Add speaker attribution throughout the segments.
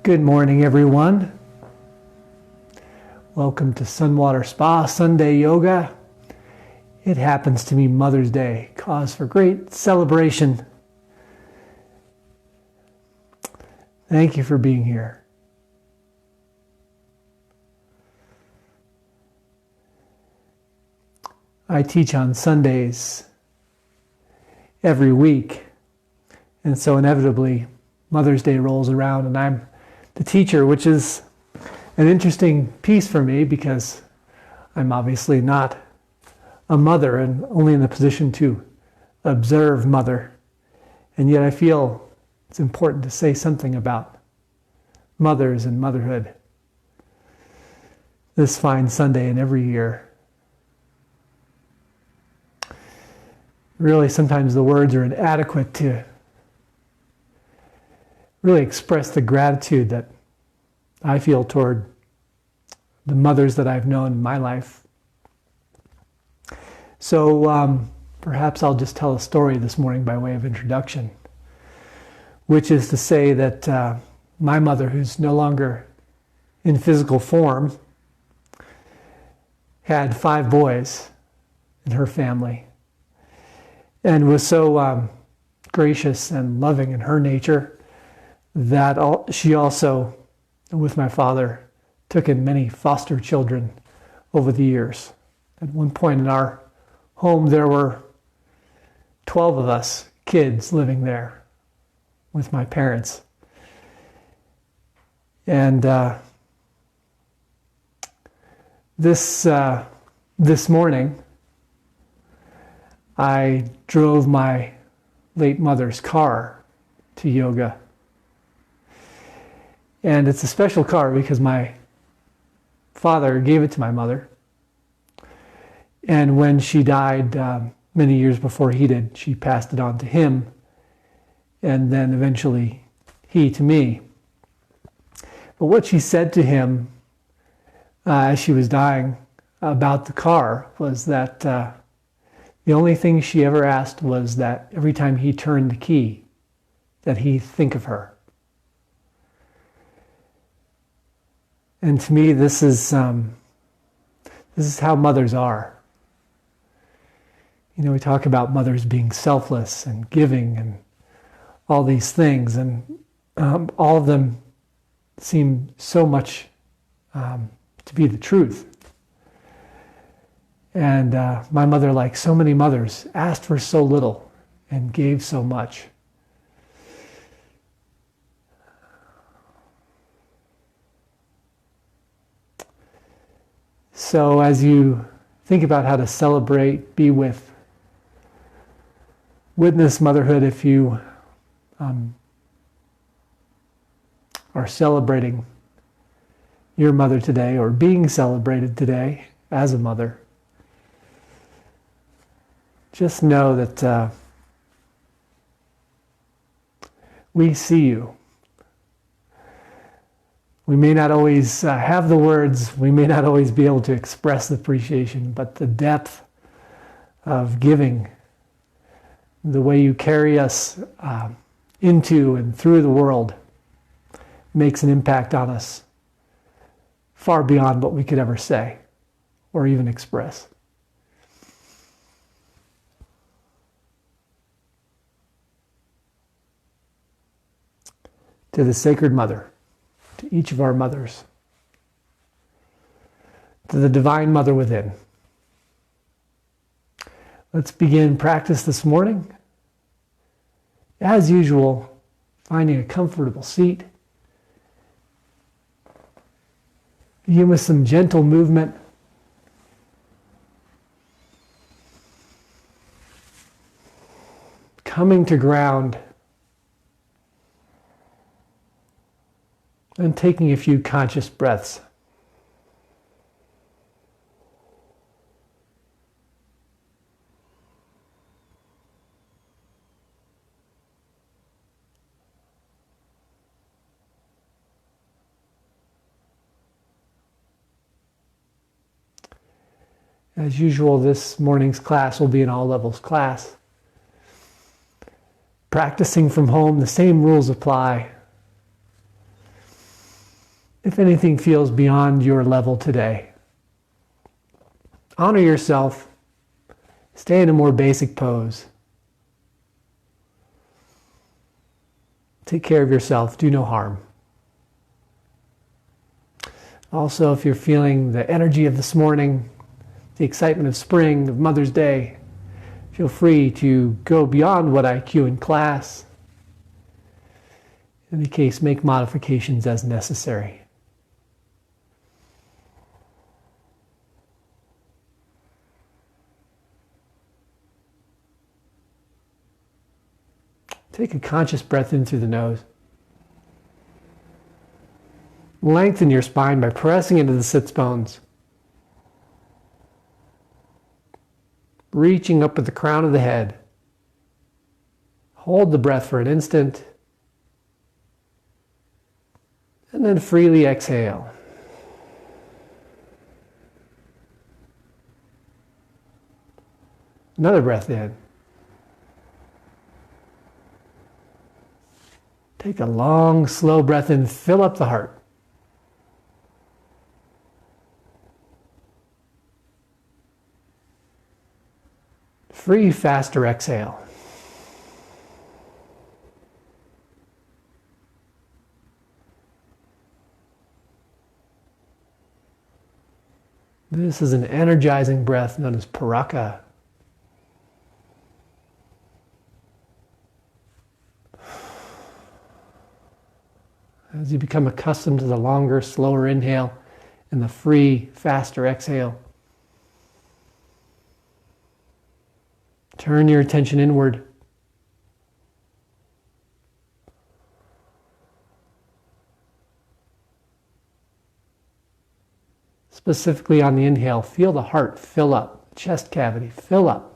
Speaker 1: Good morning, everyone. Welcome to SunWater Spa Sunday Yoga. It happens to be Mother's Day, cause for great celebration. Thank you for being here. I teach on Sundays every week, and so inevitably Mother's Day rolls around and I'm the teacher, which is an interesting piece for me because I'm obviously not a mother and only in the position to observe mother. And yet I feel it's important to say something about mothers and motherhood this fine Sunday and every year. Really, sometimes the words are inadequate to really express the gratitude that I feel toward the mothers that I've known in my life. So perhaps I'll just tell a story this morning by way of introduction, which is to say that my mother, who's no longer in physical form, had 5 boys in her family and was so gracious and loving in her nature that she also, with my father, took in many foster children over the years. At one point in our home, there were 12 of us kids living there with my parents. And this morning, I drove my late mother's car to yoga. And it's a special car because my father gave it to my mother. And when she died many years before he did, she passed it on to him. And then eventually he to me. But what she said to him as she was dying about the car was that the only thing she ever asked was that every time he turned the key, that he think of her. And to me, this is how mothers are. You know, we talk about mothers being selfless and giving and all these things, and all of them seem so much to be the truth. And my mother, like so many mothers, asked for so little and gave so much. So as you think about how to celebrate, be with, witness motherhood, if you are celebrating your mother today or being celebrated today as a mother, just know that we see you. We may not always have the words, we may not always be able to express the appreciation, but the depth of giving, the way you carry us into and through the world makes an impact on us far beyond what we could ever say or even express. To the Sacred Mother, to each of our mothers, to the Divine Mother within. Let's begin practice this morning. As usual, finding a comfortable seat. Begin with some gentle movement. Coming to ground. And taking a few conscious breaths. As usual, this morning's class will be an all levels class. Practicing from home, the same rules apply. if anything feels beyond your level today. Honor yourself. Stay in a more basic pose. Take care of yourself. Do no harm. Also, if you're feeling the energy of this morning, the excitement of spring, of Mother's Day, feel free to go beyond what I cue in class. In any case, make modifications as necessary. Take a conscious breath in through the nose. Lengthen your spine by pressing into the sits bones. Reaching up at the crown of the head. Hold the breath for an instant. And then freely exhale. Another breath in. Take a long, slow breath in. Fill up the heart. Free, faster exhale. This is an energizing breath known as paraka. As you become accustomed to the longer, slower inhale and the free, faster exhale, turn your attention inward. Specifically on the inhale, feel the heart fill up, chest cavity fill up.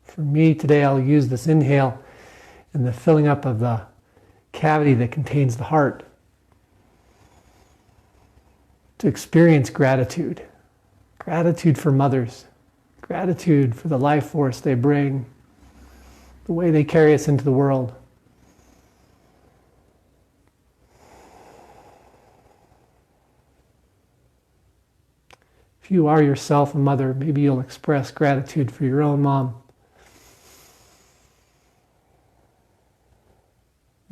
Speaker 1: For me today, I'll use this inhale and the filling up of the cavity that contains the heart to experience gratitude. Gratitude for mothers. Gratitude for the life force they bring, the way they carry us into the world. If you are yourself a mother, maybe you'll express gratitude for your own mom.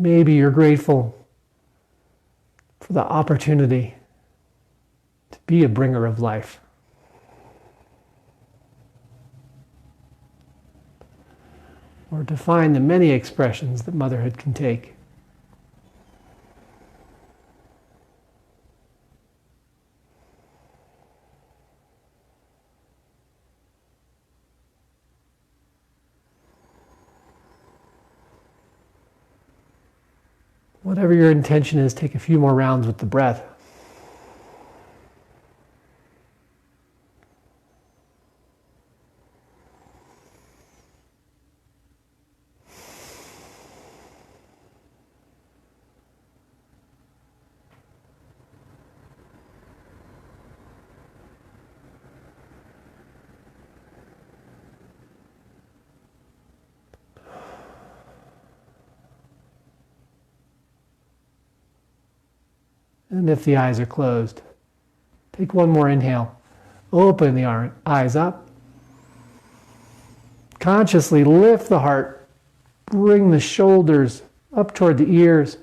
Speaker 1: Maybe you're grateful for the opportunity to be a bringer of life. Or to find the many expressions that motherhood can take. Whatever your intention is, take a few more rounds with the breath. And if the eyes are closed, take one more inhale. Open the eyes up. Consciously lift the heart. Bring the shoulders up toward the ears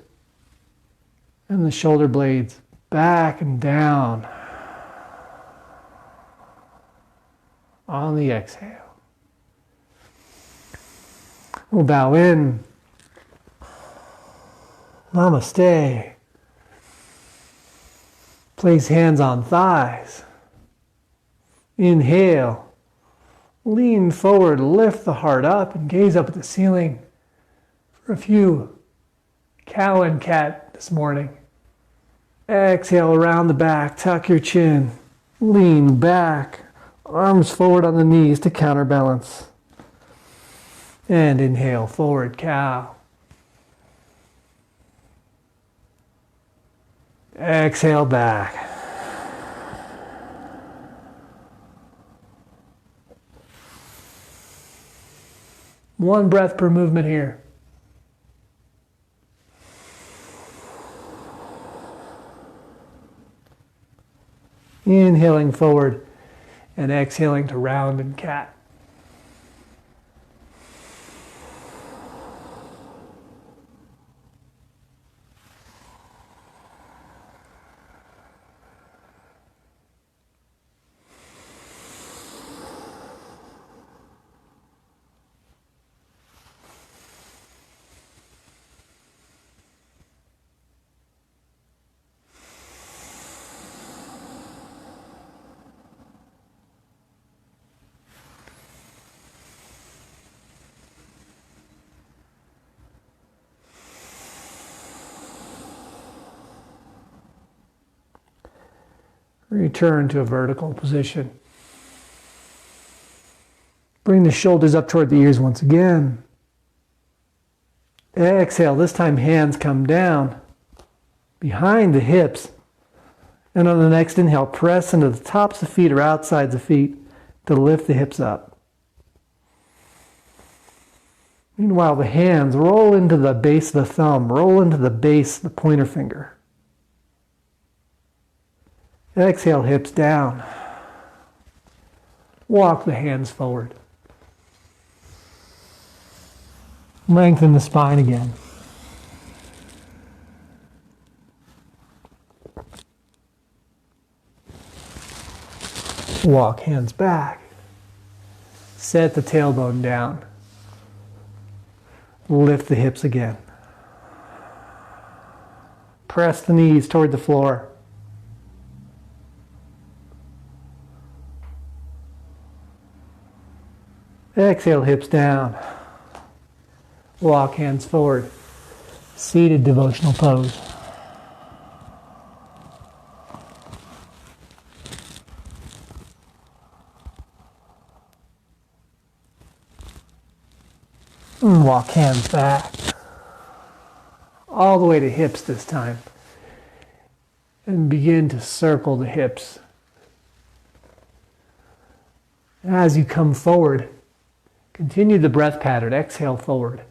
Speaker 1: and the shoulder blades back and down. On the exhale. We'll bow in. Namaste. Place hands on thighs. Inhale. Lean forward, lift the heart up, and gaze up at the ceiling for a few cow and cat this morning. Exhale around the back, tuck your chin. Lean back, arms forward on the knees to counterbalance. And inhale, forward cow. Exhale back. One breath per movement here. Inhaling forward and exhaling to round and cat. Return to a vertical position. Bring the shoulders up toward the ears once again. Exhale. This time hands come down behind the hips. And on the next inhale, press into the tops of the feet or outsides of the feet to lift the hips up. Meanwhile, the hands roll into the base of the thumb, roll into the base of the pointer finger. Exhale, hips down. Walk the hands forward. Lengthen the spine again. Walk hands back. Set the tailbone down. Lift the hips again. Press the knees toward the floor. Exhale, hips down. Walk hands forward. Seated devotional pose. And walk hands back. All the way to hips this time. And begin to circle the hips. As you come forward, continue the breath pattern. Exhale forward.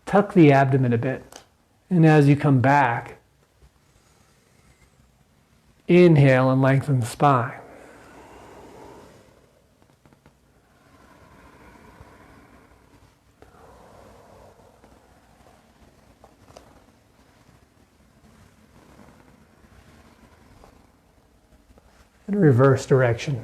Speaker 1: Tuck the abdomen a bit. And as you come back, inhale and lengthen the spine. And reverse direction.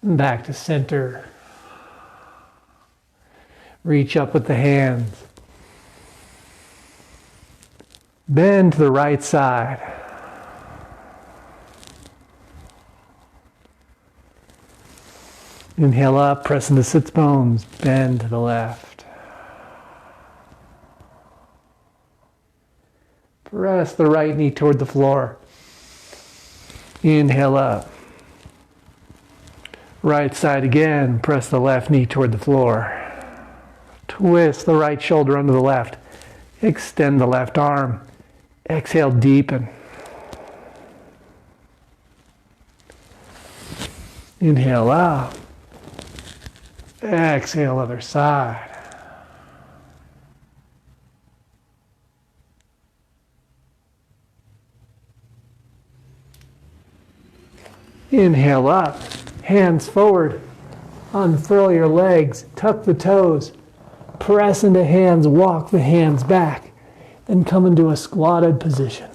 Speaker 1: Back to center. Reach up with the hands. Bend to the right side. Inhale up, press into sits bones. Bend to the left. Press the right knee toward the floor. Inhale up. Right side again, press the left knee toward the floor. Twist the right shoulder under the left. Extend the left arm. Exhale, deepen. Inhale out. Exhale, other side. Inhale up. Hands forward, unfurl your legs, tuck the toes, press into hands, walk the hands back, then come into a squatted position.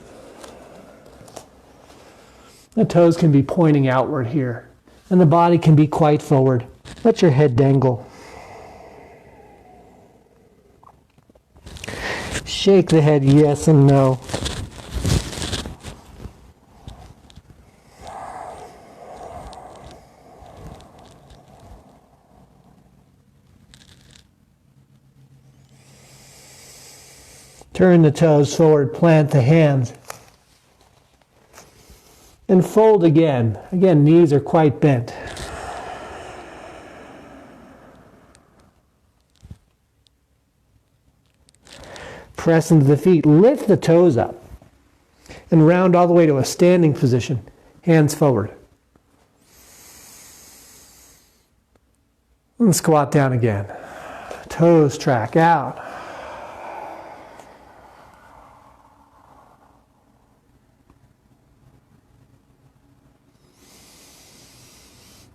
Speaker 1: The toes can be pointing outward here, and the body can be quite forward. Let your head dangle. Shake the head yes and no. Turn the toes forward, plant the hands. And fold again. Again, knees are quite bent. Press into the feet, lift the toes up, and round all the way to a standing position. Hands forward. And squat down again. Toes track out.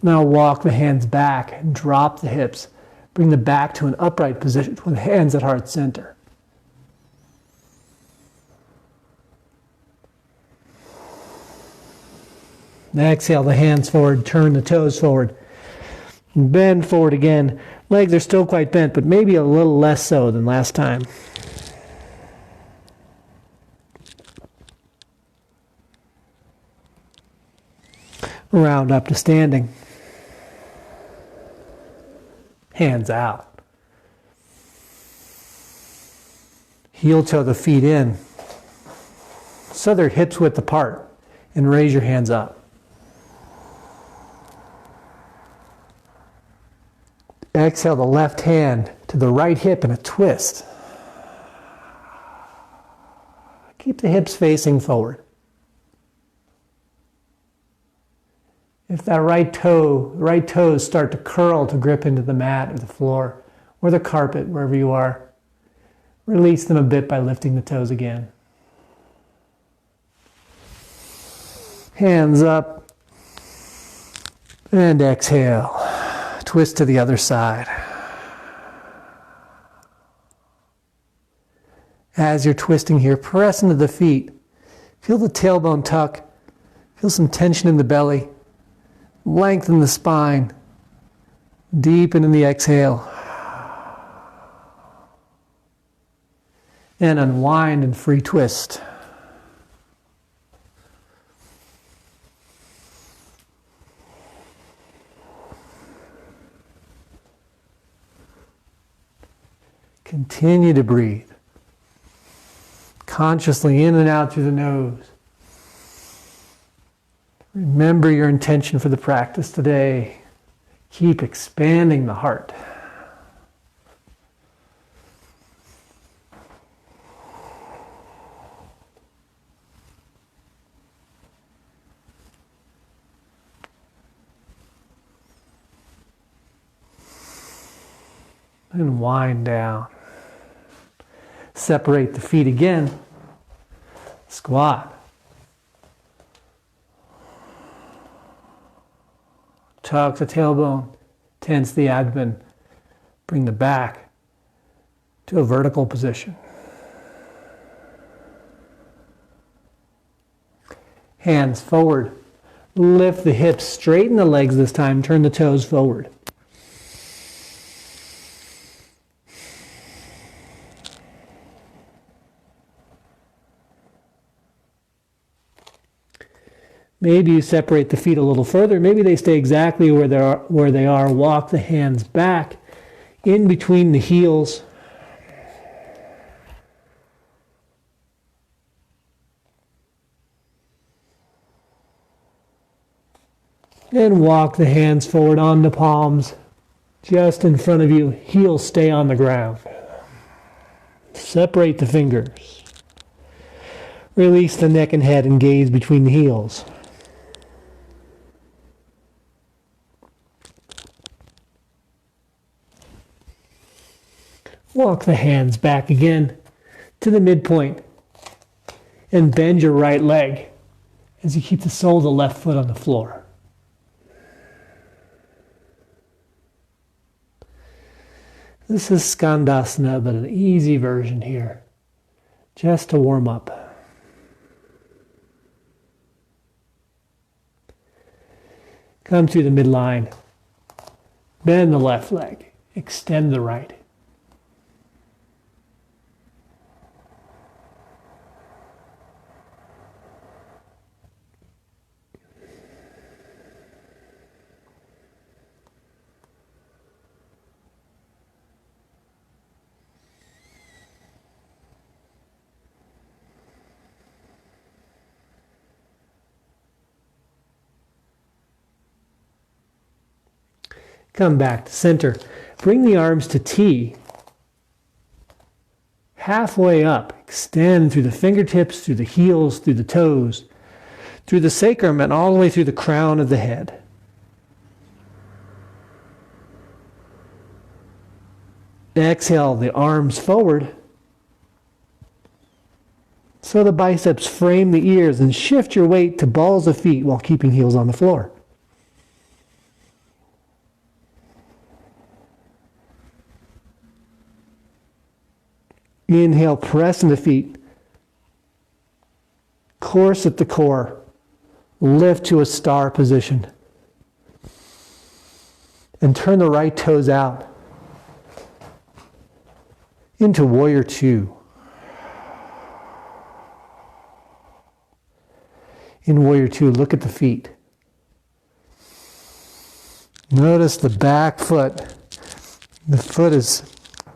Speaker 1: Now walk the hands back and drop the hips. Bring the back to an upright position with hands at heart center. Exhale the hands forward, turn the toes forward. Bend forward again. Legs are still quite bent, but maybe a little less so than last time. Round up to standing. Hands out. Heel toe the feet in, so they're hips width apart, and raise your hands up. Exhale the left hand to the right hip in a twist. Keep the hips facing forward. If that right toes start to curl to grip into the mat or the floor or the carpet, wherever you are, release them a bit by lifting the toes again. Hands up and exhale. Twist to the other side. As you're twisting here, press into the feet. Feel the tailbone tuck. Feel some tension in the belly. Lengthen the spine. Deepen in the exhale. And unwind and free twist. Continue to breathe. Consciously in and out through the nose. Remember your intention for the practice today. Keep expanding the heart. And wind down. Separate the feet again. Squat. Tuck the tailbone. Tense the abdomen. Bring the back to a vertical position. Hands forward. Lift the hips. Straighten the legs this time. Turn the toes forward. Maybe you separate the feet a little further. Maybe they stay exactly where they are. Walk the hands back in between the heels. And walk the hands forward on the palms. Just in front of you. Heels stay on the ground. Separate the fingers. Release the neck and head and gaze between the heels. Walk the hands back again to the midpoint and bend your right leg as you keep the sole of the left foot on the floor. This is Skandasana, but an easy version here, just to warm up. Come to the midline, bend the left leg, extend the right. Come back to center. Bring the arms to T. Halfway up. Extend through the fingertips, through the heels, through the toes, through the sacrum, and all the way through the crown of the head. Exhale the arms forward. So the biceps frame the ears, and shift your weight to balls of feet while keeping heels on the floor. Inhale, press into feet. Corset the core. Lift to a star position. And turn the right toes out into warrior two. In warrior two, look at the feet. Notice the back foot. The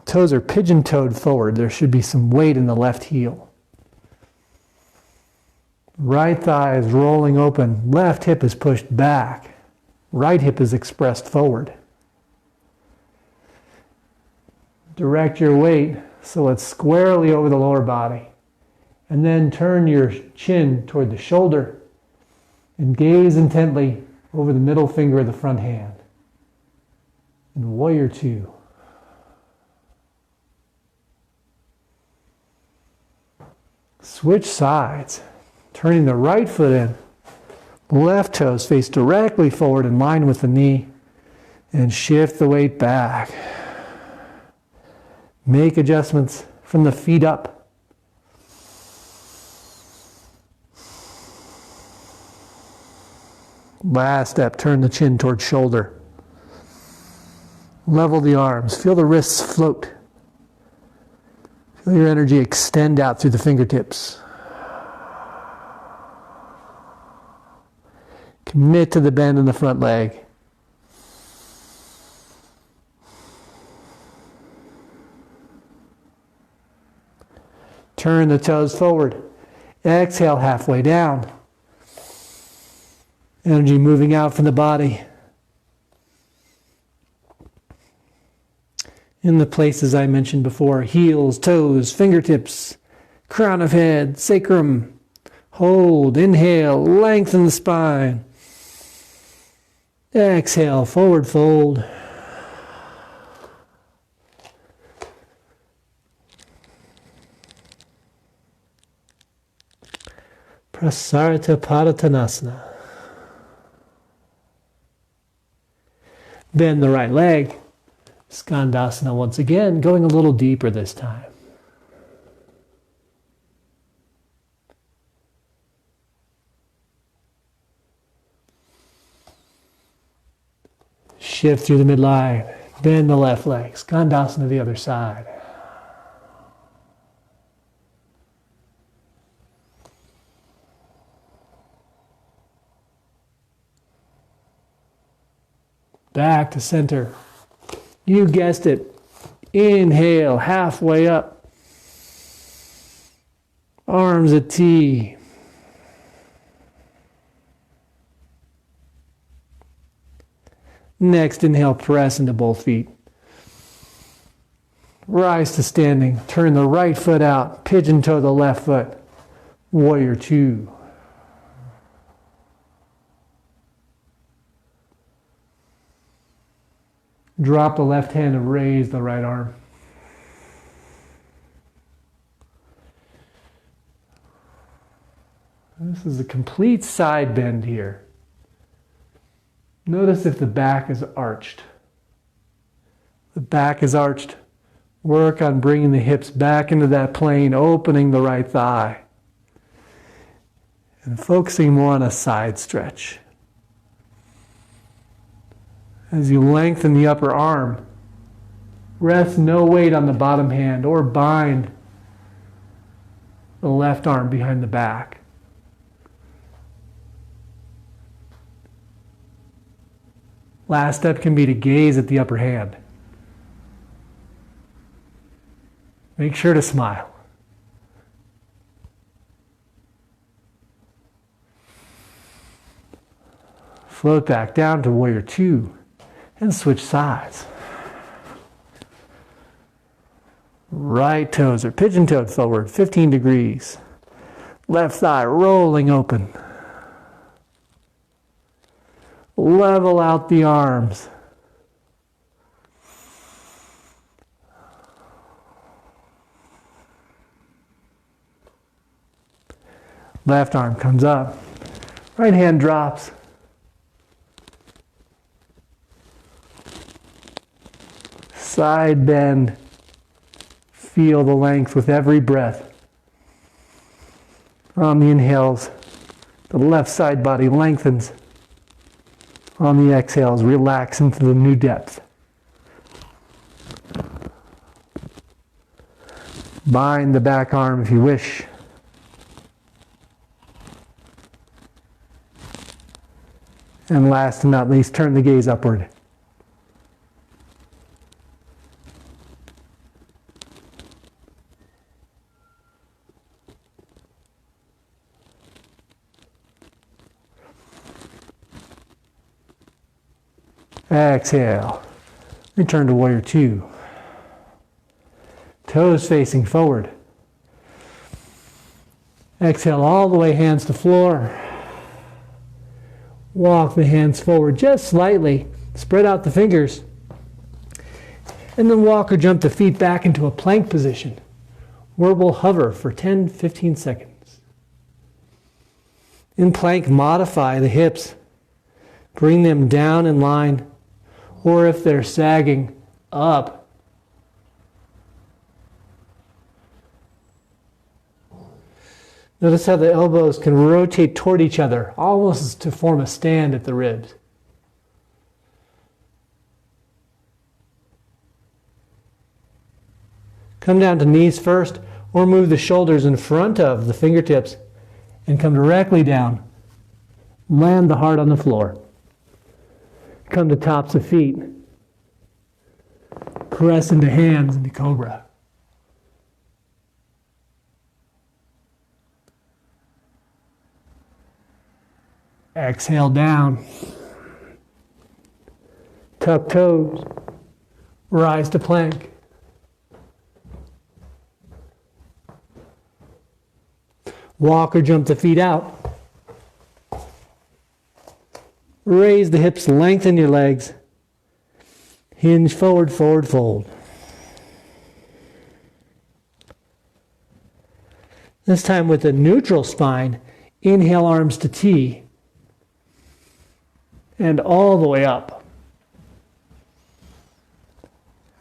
Speaker 1: toes are pigeon-toed forward. There should be some weight in the left heel. Right thigh is rolling open. Left hip is pushed back. Right hip is expressed forward. Direct your weight so it's squarely over the lower body. And then turn your chin toward the shoulder and gaze intently over the middle finger of the front hand. In warrior two. Switch sides, turning the right foot in. Left toes face directly forward in line with the knee, and shift the weight back. Make adjustments from the feet up. Last step, turn the chin towards shoulder. Level the arms. Feel the wrists float. Feel your energy extend out through the fingertips. Commit to the bend in the front leg. Turn the toes forward. Exhale halfway down. Energy moving out from the body. In the places I mentioned before, heels, toes, fingertips, crown of head, sacrum. Hold, inhale, lengthen the spine. Exhale, forward fold. Paschimottanasana. Bend the right leg. Skandasana once again, going a little deeper this time. Shift through the midline. Bend the left leg. Skandasana the other side. Back to center. You guessed it. Inhale, halfway up. Arms at T. Next, inhale, press into both feet. Rise to standing. Turn the right foot out. Pigeon toe the left foot. Warrior two. Drop the left hand and raise the right arm. This is a complete side bend here. Notice if the back is arched. The back is arched. Work on bringing the hips back into that plane, opening the right thigh. And focusing more on a side stretch. As you lengthen the upper arm, rest no weight on the bottom hand or bind the left arm behind the back. Last step can be to gaze at the upper hand. Make sure to smile. Float back down to warrior two. And switch sides. Right toes are pigeon-toed forward, 15 degrees. Left thigh rolling open. Level out the arms. Left arm comes up. Right hand drops. Side bend. Feel the length with every breath. On the inhales, the left side body lengthens. On the exhales, relax into the new depth. Bind the back arm if you wish. And last and not least, turn the gaze upward. Exhale. Return to warrior two. Toes facing forward. Exhale all the way, hands to floor. Walk the hands forward just slightly. Spread out the fingers. And then walk or jump the feet back into a plank position, where we'll hover for 10-15 seconds. In plank, modify the hips. Bring them down in line, or if they're sagging, up. Notice how the elbows can rotate toward each other, almost to form a stand at the ribs. Come down to knees first, or move the shoulders in front of the fingertips and come directly down. Land the heart on the floor. Come to tops of feet. Press into hands into cobra. Exhale down. Tuck toes. Rise to plank. Walk or jump the feet out. Raise the hips, lengthen your legs. Hinge forward, forward fold. This time with a neutral spine, inhale arms to T. And all the way up.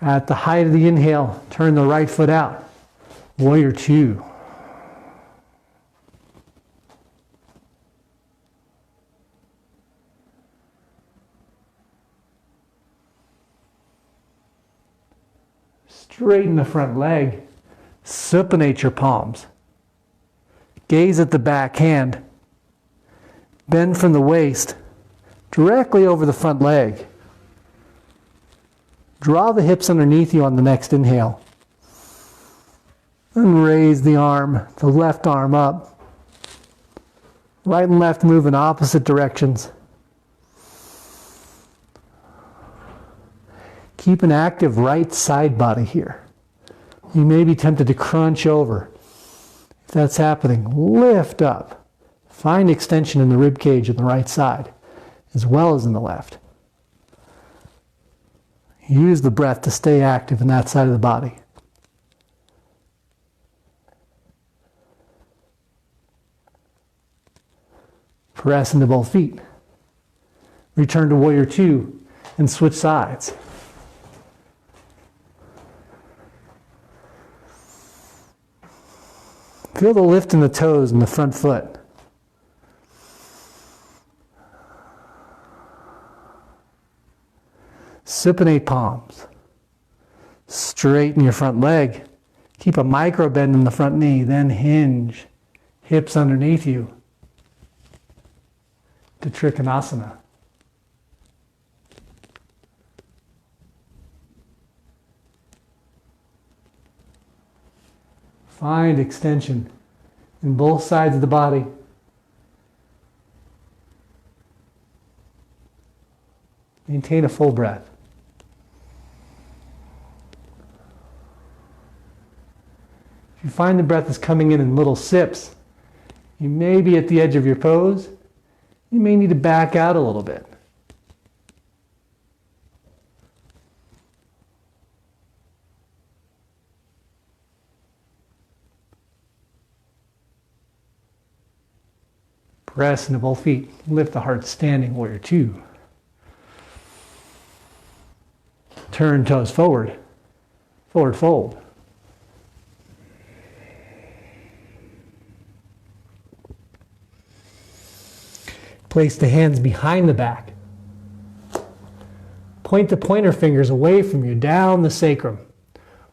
Speaker 1: At the height of the inhale, turn the right foot out. Warrior two. Straighten the front leg. Supinate your palms. Gaze at the back hand. Bend from the waist directly over the front leg. Draw the hips underneath you on the next inhale. And raise the arm, the left arm up. Right and left move in opposite directions. Keep an active right side body here. You may be tempted to crunch over. If that's happening, lift up. Find extension in the rib cage on the right side, as well as in the left. Use the breath to stay active in that side of the body. Press into both feet. Return to warrior two and switch sides. Feel the lift in the toes and the front foot. Supinate palms. Straighten your front leg. Keep a micro bend in the front knee, then hinge. Hips underneath you. To Trikanasana. Find extension in both sides of the body. Maintain a full breath. find the breath is coming in little sips. You may be at the edge of your pose. You may need to back out a little bit. Press into both feet. Lift the heart standing, warrior two. Turn toes forward. Forward fold. Place the hands behind the back. Point the pointer fingers away from you, down the sacrum.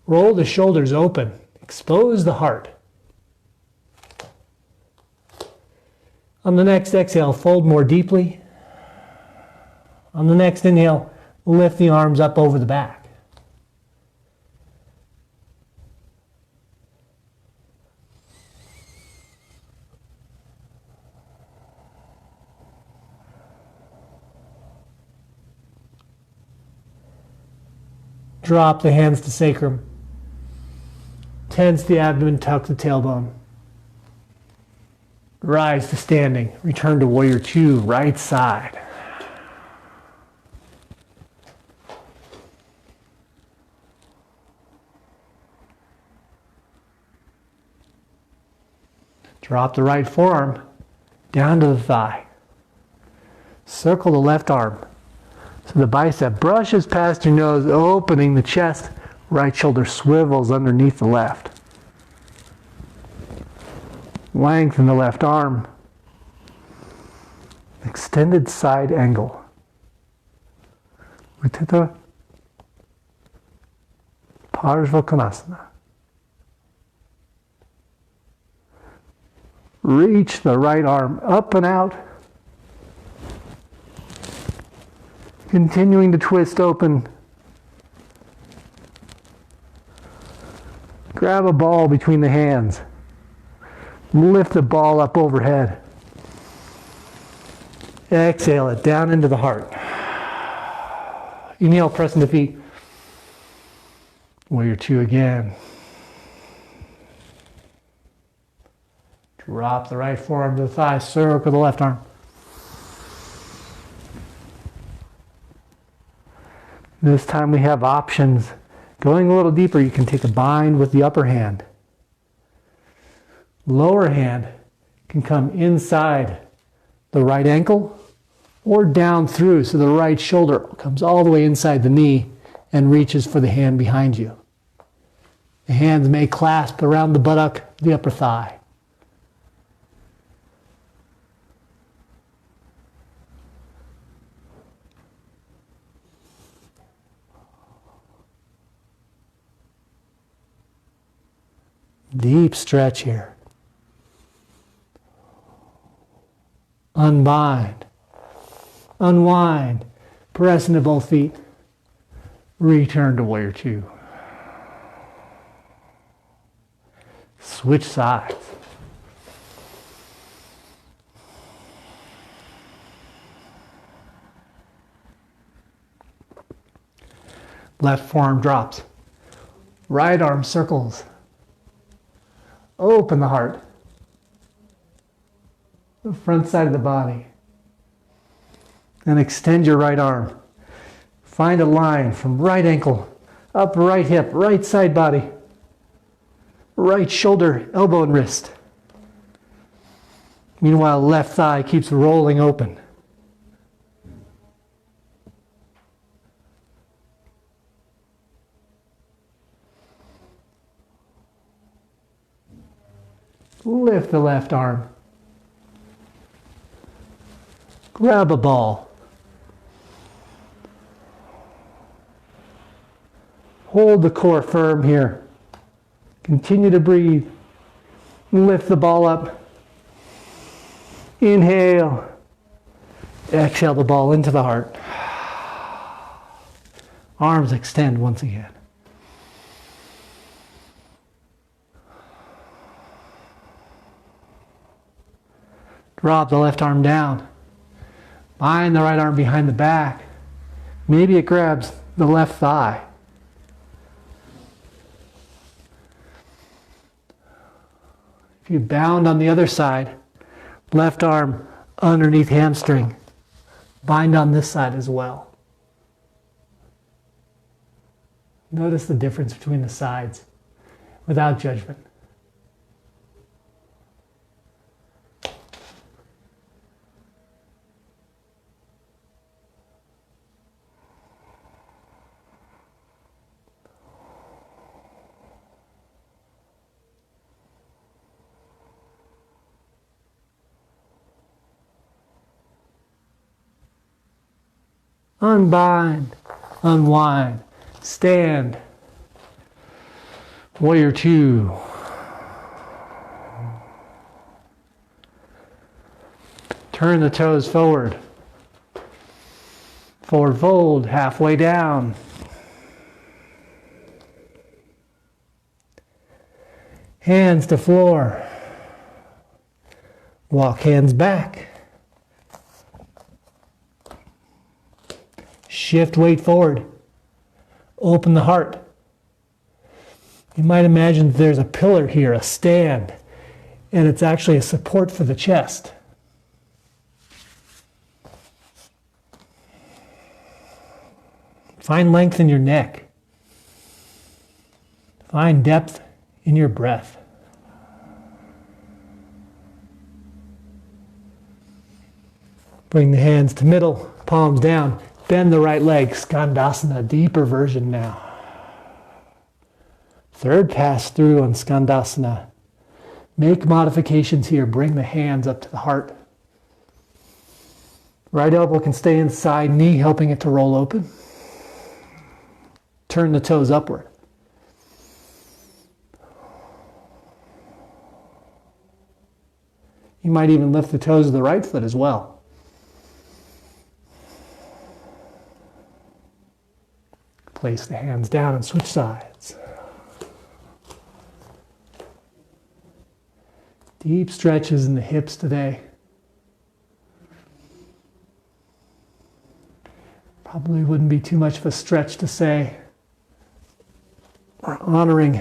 Speaker 1: Roll the shoulders open. Expose the heart. On the next exhale, fold more deeply. On the next inhale, lift the arms up over the back. Drop the hands to sacrum. Tense the abdomen, tuck the tailbone. Rise to standing. Return to warrior two, right side. Drop the right forearm down to the thigh. Circle the left arm so the bicep brushes past your nose, opening the chest. Right shoulder swivels underneath the left. Lengthen the left arm. Extended side angle. Utthita Paschimottanasana. Reach the right arm up and out. Continuing to twist open. Grab a ball between the hands. Lift the ball up overhead. Exhale it down into the heart. Inhale, press into feet. Warrior two again. Drop the right forearm to the thigh, circle the left arm. This time we have options. Going a little deeper, you can take a bind with the upper hand. Lower hand can come inside the right ankle or down through, so the right shoulder comes all the way inside the knee and reaches for the hand behind you. The hands may clasp around the buttock, the upper thigh. Deep stretch here. Unbind. Unwind. Press into both feet. Return to warrior two. Switch sides. Left forearm drops. Right arm circles. Open the heart. The front side of the body. And extend your right arm. Find a line from right ankle, up right hip, right side body, right shoulder, elbow and wrist. Meanwhile, left thigh keeps rolling open. Lift the left arm. Grab a ball. Hold the core firm here. Continue to breathe. Lift the ball up. Inhale. Exhale the ball into the heart. Arms extend once again. Drop the left arm down. Bind the right arm behind the back. Maybe it grabs the left thigh. If you bound on the other side, left arm underneath hamstring, bind on this side as well. Notice the difference between the sides without judgment. Unbind, unwind, stand. Warrior two. Turn the toes forward. Forward fold, halfway down. Hands to floor. Walk hands back. Shift weight forward. Open the heart. You might imagine that there's a pillar here, a stand, and it's actually a support for the chest. Find length in your neck. Find depth in your breath. Bring the hands to middle, palms down. Bend the right leg, Skandasana, deeper version now. Third pass through on Skandasana. Make modifications here. Bring the hands up to the heart. Right elbow can stay inside, knee helping it to roll open. Turn the toes upward. You might even lift the toes of the right foot as well. Place the hands down and switch sides. Deep stretches in the hips today. Probably wouldn't be too much of a stretch to say we're honoring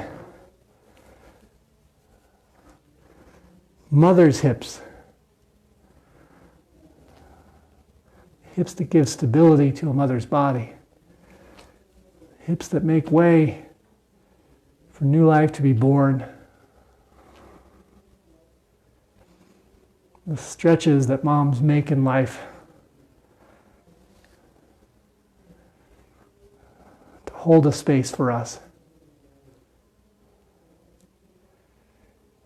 Speaker 1: mother's hips. Hips that give stability to a mother's body. Hips that make way for new life to be born. The stretches that moms make in life to hold a space for us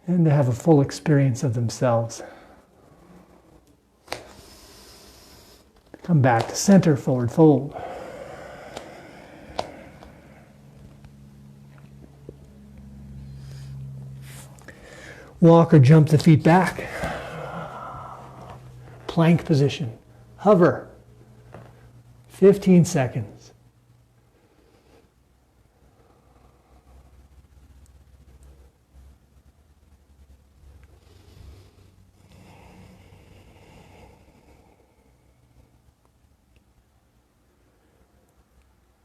Speaker 1: and to have a full experience of themselves. Come back to center, forward fold. Walk or jump the feet back. Plank position. Hover. 15 seconds.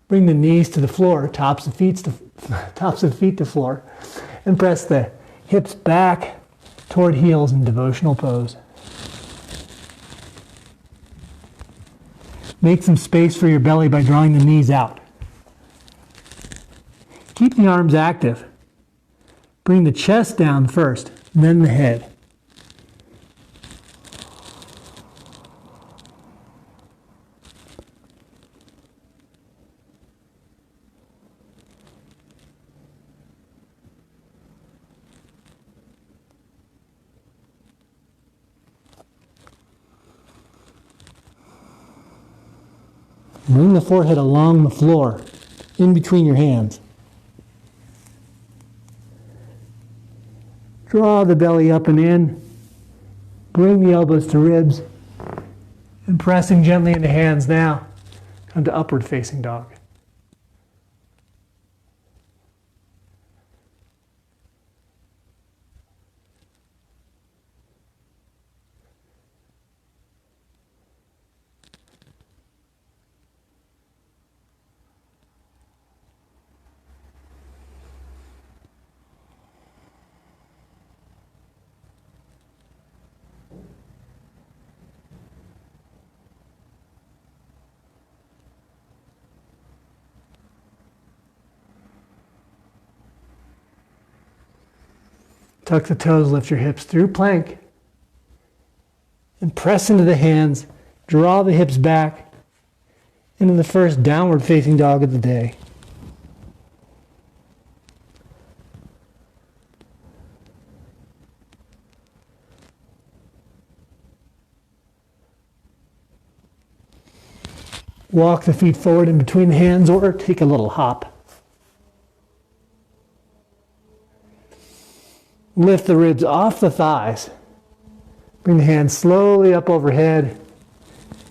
Speaker 1: Bring the knees to the floor, tops of feet to floor, and press the hips back toward heels in devotional pose. Make some space for your belly by drawing the knees out. Keep the arms active. Bring the chest down first, then the head. Bring the forehead along the floor, in between your hands. Draw the belly up and in. Bring the elbows to ribs. And pressing gently into hands now, come to upward facing dog. Tuck the toes, lift your hips through plank. And press into the hands. Draw the hips back into the first downward facing dog of the day. Walk the feet forward in between the hands or take a little hop. Lift the ribs off the thighs. Bring the hands slowly up overhead.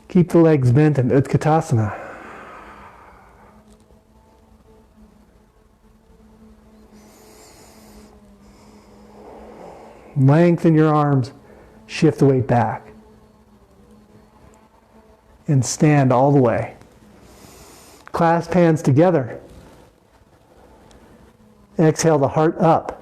Speaker 1: Keep the legs bent in Utkatasana. Lengthen your arms. Shift the weight back. And stand all the way. Clasp hands together. Exhale the heart up.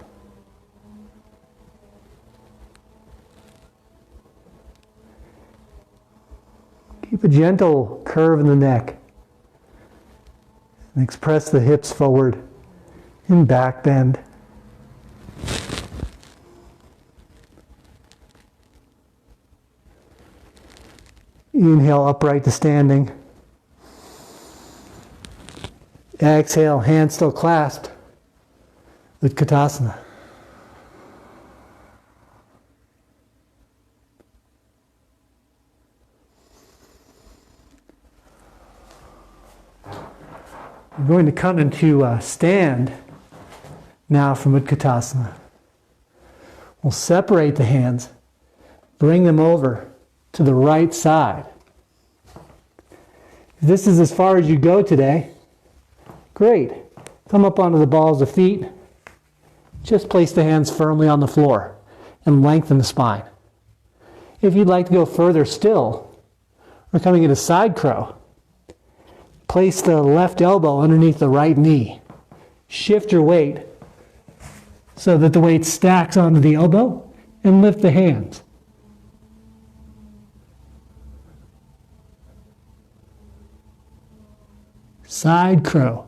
Speaker 1: Keep a gentle curve in the neck. And express the hips forward in back bend. Inhale, upright to standing. Exhale, hands still clasped. Utkatasana. We're going to come into stand now from Utkatasana. We'll separate the hands, bring them over to the right side. If this is as far as you go today, great. Come up onto the balls of feet. Just place the hands firmly on the floor and lengthen the spine. If you'd like to go further still, we're coming into side crow. Place the left elbow underneath the right knee. Shift your weight so that the weight stacks onto the elbow and lift the hands. Side crow.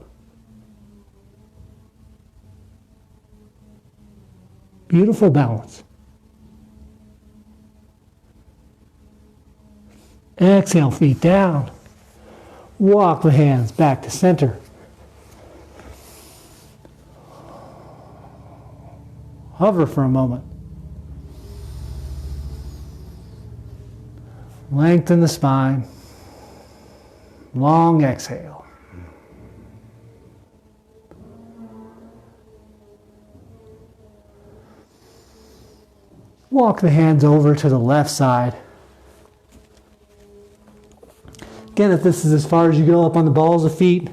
Speaker 1: Beautiful balance. Exhale, feet down. Walk the hands back to center. Hover for a moment. Lengthen the spine. Long exhale. Walk the hands over to the left side. Again, if this is as far as you go, up on the balls of feet,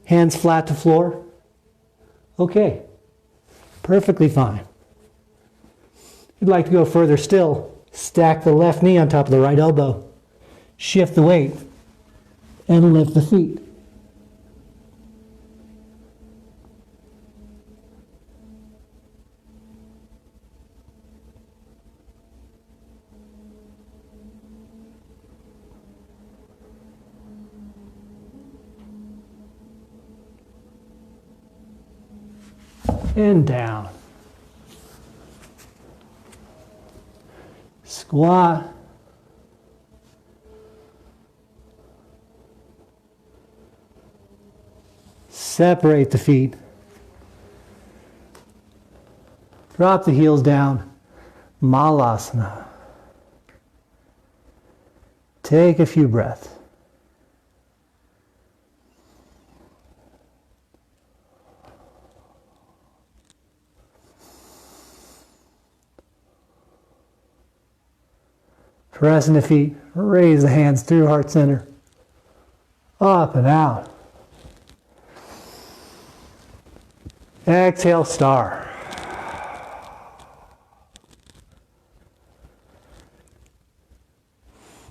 Speaker 1: hands flat to floor, okay, perfectly fine. If you'd like to go further still, stack the left knee on top of the right elbow, shift the weight, and lift the feet. And down. Squat. Separate the feet. Drop the heels down. Malasana. Take a few breaths. Press into feet, raise the hands through heart center, up and out. Exhale, star.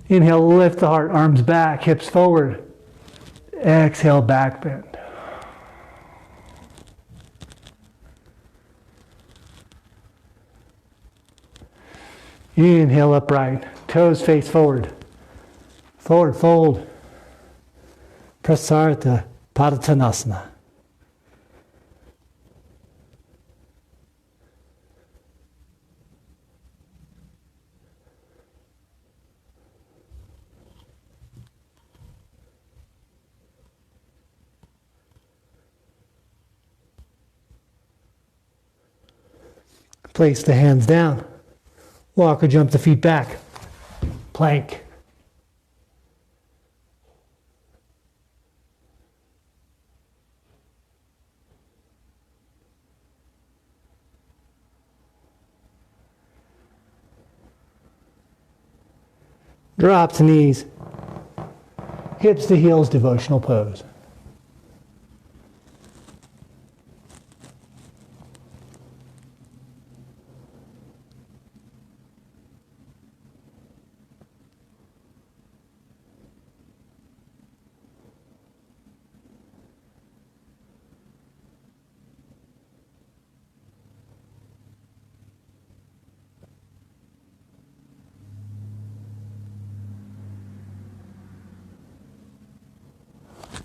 Speaker 1: Inhale, lift the heart, arms back, hips forward. Exhale, back bend. Inhale, upright. Toes face forward. Forward fold. Paschimottanasana. Place the hands down. Walk or jump the feet back. Plank. Drop to knees. Hips to heels, devotional pose.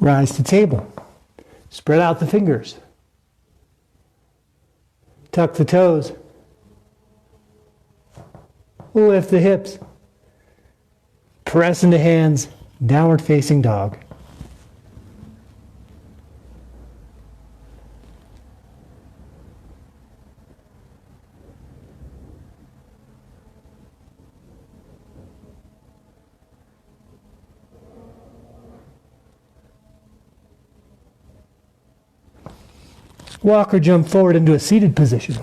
Speaker 1: Rise to table. Spread out the fingers. Tuck the toes. Lift the hips. Press into hands. Downward facing dog. Walk or jump forward into a seated position.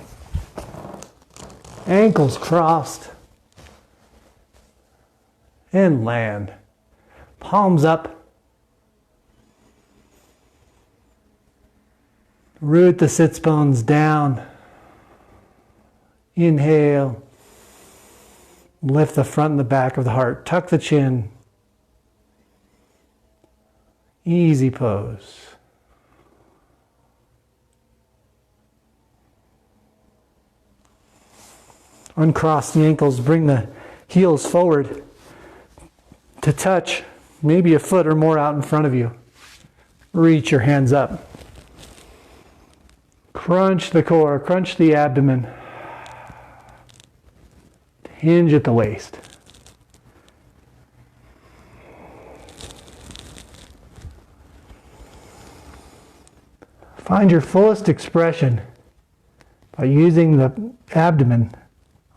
Speaker 1: Ankles crossed. And land. Palms up. Root the sits bones down. Inhale. Lift the front and the back of the heart. Tuck the chin. Easy pose. Uncross the ankles, bring the heels forward to touch maybe a foot or more out in front of you. Reach your hands up. Crunch the core, crunch the abdomen. Hinge at the waist. Find your fullest expression by using the abdomen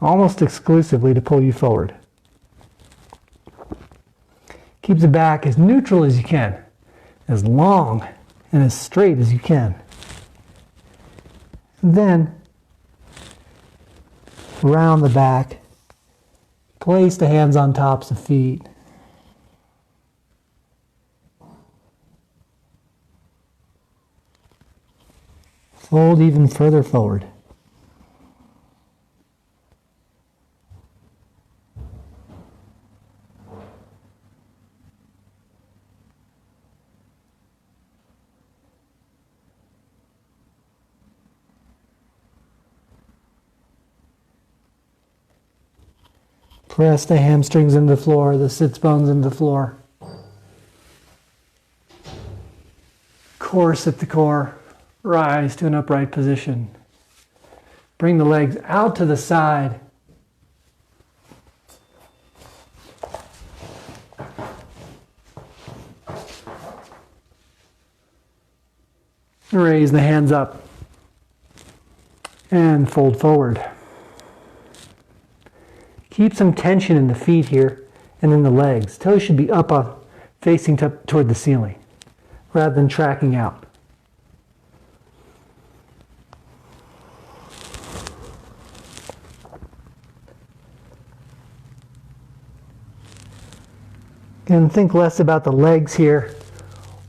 Speaker 1: almost exclusively to pull you forward. Keep the back as neutral as you can, as long and as straight as you can. And then, round the back, place the hands on tops of feet. Fold even further forward. Press the hamstrings into the floor, the sits bones into the floor. Core at the core. Rise to an upright position. Bring the legs out to the side. Raise the hands up and fold forward. Keep some tension in the feet here and in the legs. Toes should be up facing toward the ceiling rather than tracking out. And think less about the legs here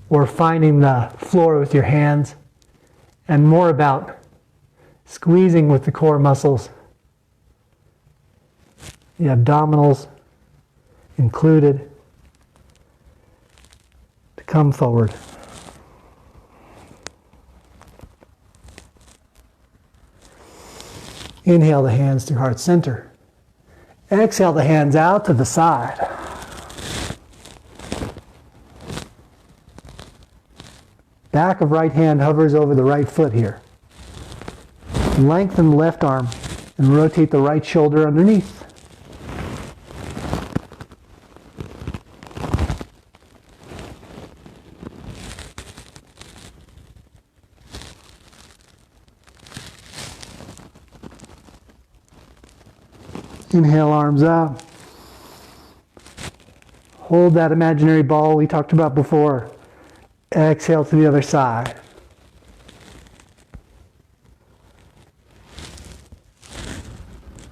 Speaker 1: or finding the floor with your hands and more about squeezing with the core muscles. The abdominals included to come forward. Inhale the hands to heart center. Exhale the hands out to the side. Back of right hand hovers over the right foot here. Lengthen the left arm and rotate the right shoulder underneath. Inhale, arms up. Hold that imaginary ball we talked about before. Exhale to the other side.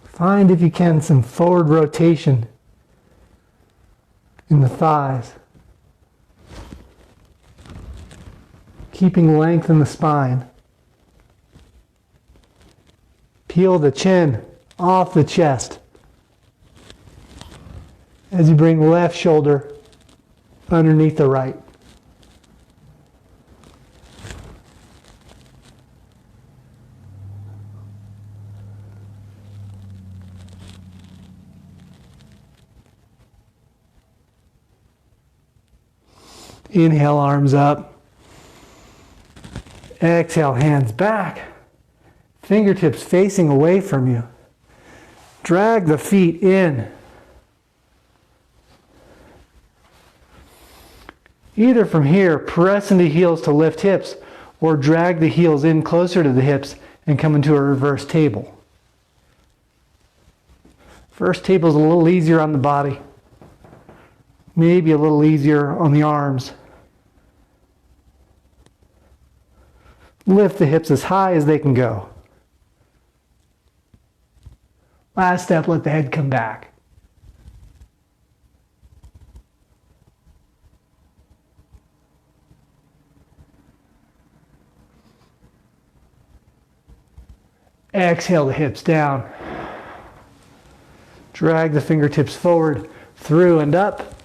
Speaker 1: Find, if you can, some forward rotation in the thighs. Keeping length in the spine. Peel the chin off the chest as you bring the left shoulder underneath the right. Inhale, arms up. Exhale, hands back. Fingertips facing away from you. Drag the feet in. Either from here, press into heels to lift hips, or drag the heels in closer to the hips and come into a reverse table. First table is a little easier on the body. Maybe a little easier on the arms. Lift the hips as high as they can go. Last step, let the head come back. Exhale the hips down. Drag the fingertips forward, through and up.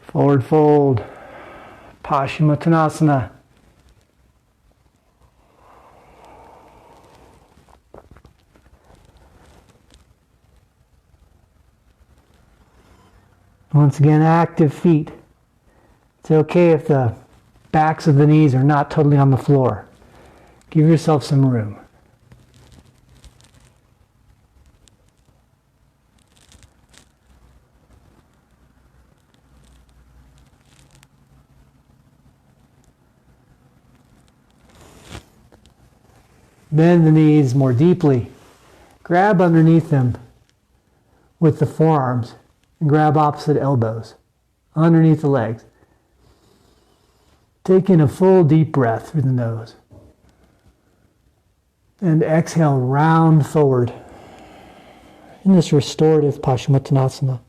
Speaker 1: Forward fold. Paschimottanasana. Once again, active feet. It's okay if the backs of the knees are not totally on the floor. Give yourself some room. Bend the knees more deeply. Grab underneath them with the forearms and grab opposite elbows underneath the legs. Take in a full deep breath through the nose. And exhale, round forward in this restorative Paschimottanasana.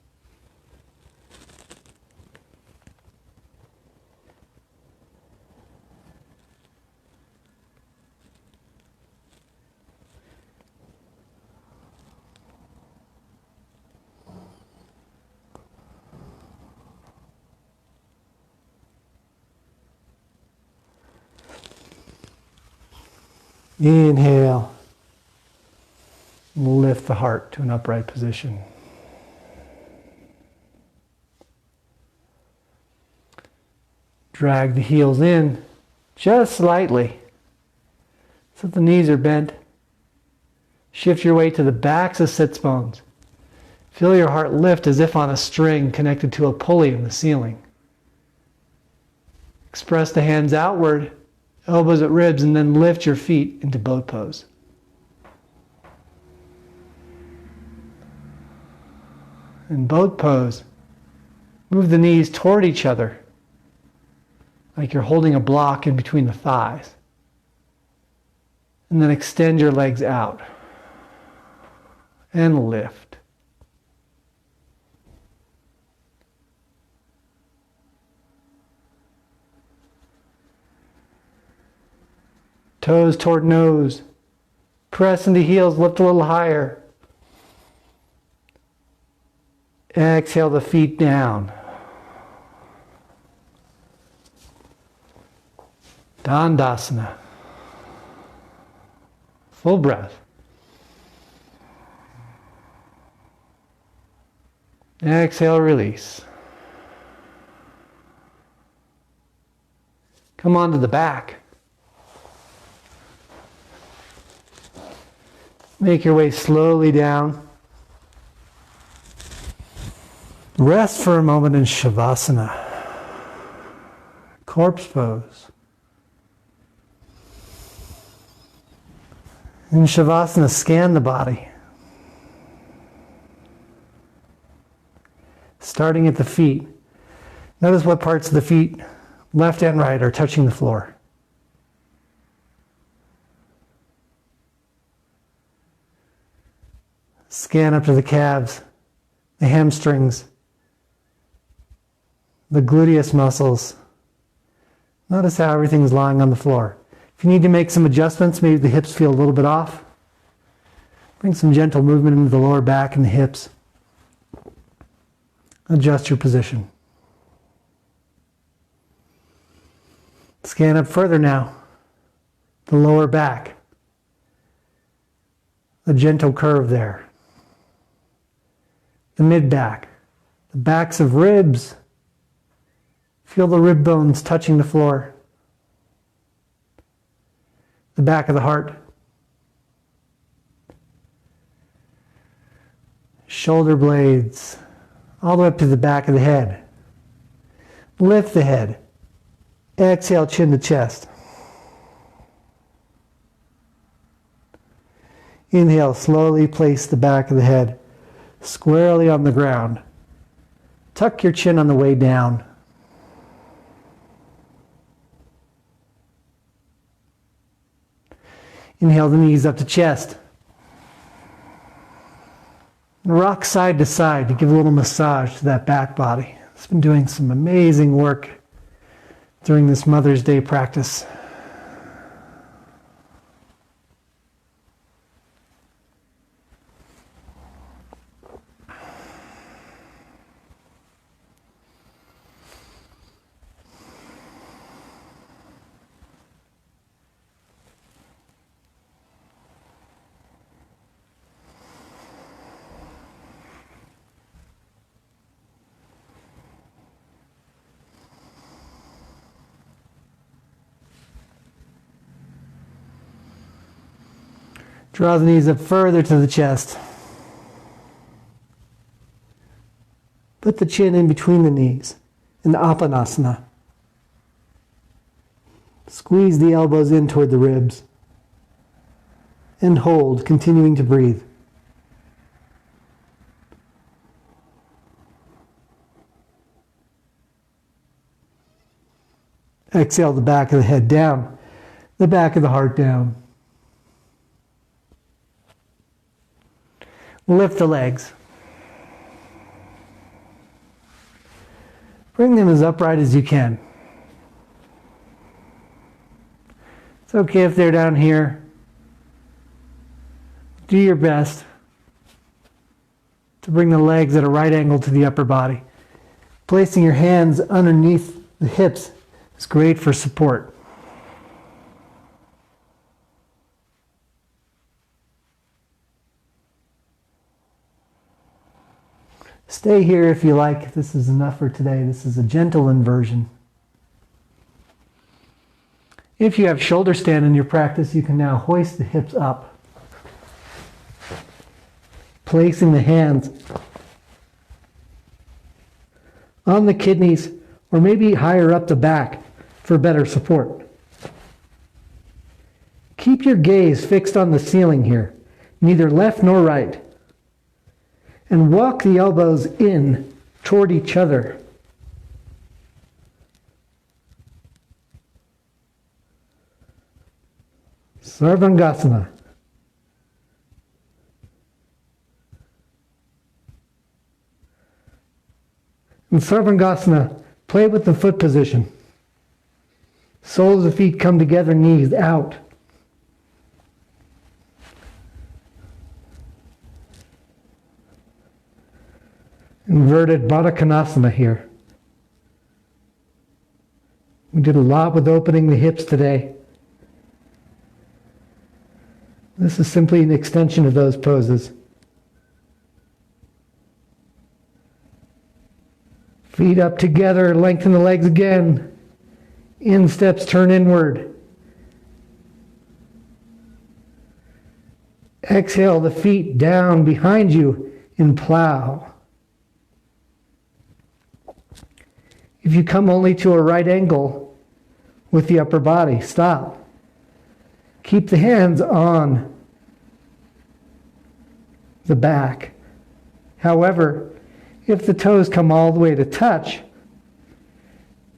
Speaker 1: Inhale. Lift the heart to an upright position. Drag the heels in just slightly so the knees are bent. Shift your weight to the backs of sits bones. Feel your heart lift as if on a string connected to a pulley in the ceiling. Express the hands outward, elbows at ribs, and then lift your feet into boat pose. In boat pose, move the knees toward each other, like you're holding a block in between the thighs. And then extend your legs out and lift. Toes toward nose. Press into heels, lift a little higher. Exhale the feet down. Dandasana. Full breath. Exhale, release. Come onto the back. Make your way slowly down. Rest for a moment in Shavasana. Corpse pose. In Shavasana, scan the body. starting at the feet. Notice what parts of the feet, left and right, are touching the floor. Scan up to the calves, the hamstrings, the gluteus muscles. Notice how everything's lying on the floor. If you need to make some adjustments, maybe the hips feel a little bit off, bring some gentle movement into the lower back and the hips. Adjust your position. Scan up further now. The lower back. A gentle curve there. The mid-back. The backs of ribs. Feel the rib bones touching the floor. The back of the heart. Shoulder blades. All the way up to the back of the head. Lift the head. Exhale, chin to chest. Inhale, slowly place the back of the head squarely on the ground. Tuck your chin on the way down. Inhale the knees up to chest. Rock side to side to give a little massage to that back body. It's been doing some amazing work during this Mother's Day practice. Draw the knees up further to the chest. Put the chin in between the knees in the Uttanasana. Squeeze the elbows in toward the ribs. And hold, continuing to breathe. Exhale the back of the head down, the back of the heart down. Lift the legs. Bring them as upright as you can. It's okay if they're down here. Do your best to bring the legs at a right angle to the upper body. Placing your hands underneath the hips is great for support. Stay here if you like. This is enough for today. This is a gentle inversion. If you have shoulder stand in your practice, you can now hoist the hips up. Placing the hands on the kidneys or maybe higher up the back for better support. Keep your gaze fixed on the ceiling here, neither left nor right. And walk the elbows in toward each other. Sarvangasana. In Sarvangasana, play with the foot position. Soles of feet come together, knees out. Inverted Trikanasana here. We did a lot with opening the hips today. This is simply an extension of those poses. Feet up together, lengthen the legs again. Insteps turn inward. Exhale the feet down behind you in plow. If you come only to a right angle with the upper body, stop. Keep the hands on the back. However, If the toes come all the way to touch,